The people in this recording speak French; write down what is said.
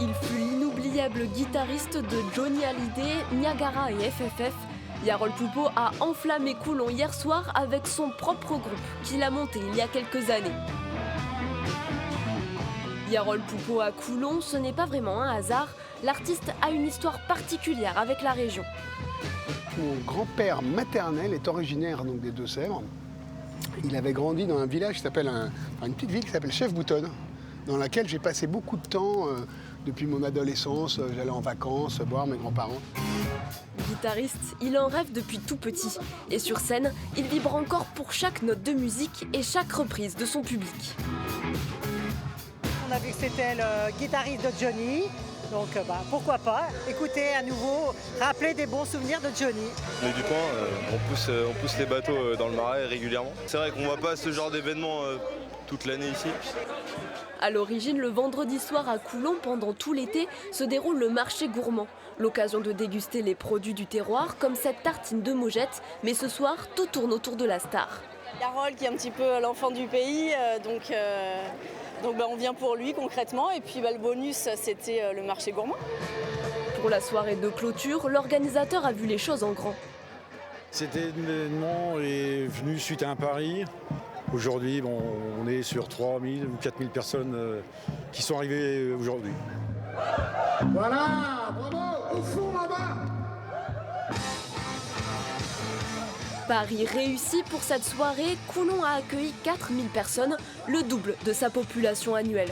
Il fut l'inoubliable guitariste de Johnny Hallyday, Niagara et FFF. Yarol Poupeau a enflammé Coulon hier soir avec son propre groupe qu'il a monté il y a quelques années. Yarol Poupeau à Coulon, ce n'est pas vraiment un hasard. L'artiste a une histoire particulière avec la région. Mon grand-père maternel est originaire donc, des Deux-Sèvres. Il avait grandi dans un village qui s'appelle une petite ville qui s'appelle Chef-Boutonne, dans laquelle j'ai passé beaucoup de temps depuis mon adolescence. J'allais en vacances voir mes grands-parents. Guitariste, il en rêve depuis tout petit. Et sur scène, il vibre encore pour chaque note de musique et chaque reprise de son public. On a vu que c'était le guitariste de Johnny. Donc pourquoi pas écouter à nouveau, rappeler des bons souvenirs de Johnny. On est du coin, on pousse les bateaux dans le marais régulièrement. C'est vrai qu'on ne voit pas ce genre d'événement toute l'année ici. À l'origine, le vendredi soir à Coulon, pendant tout l'été, se déroule le marché gourmand. L'occasion de déguster les produits du terroir, comme cette tartine de Maugette. Mais ce soir, tout tourne autour de la star. Yarol qui est un petit peu l'enfant du pays, donc on vient pour lui concrètement. Et puis le bonus, c'était le marché gourmand. Pour la soirée de clôture, l'organisateur a vu les choses en grand. Cet événement est venu suite à un pari. Aujourd'hui, on est sur 3 000 ou 4 000 personnes qui sont arrivées aujourd'hui. Voilà, bravo, au fond là-bas. Paris réussi pour cette soirée, Coulon a accueilli 4 000 personnes, le double de sa population annuelle.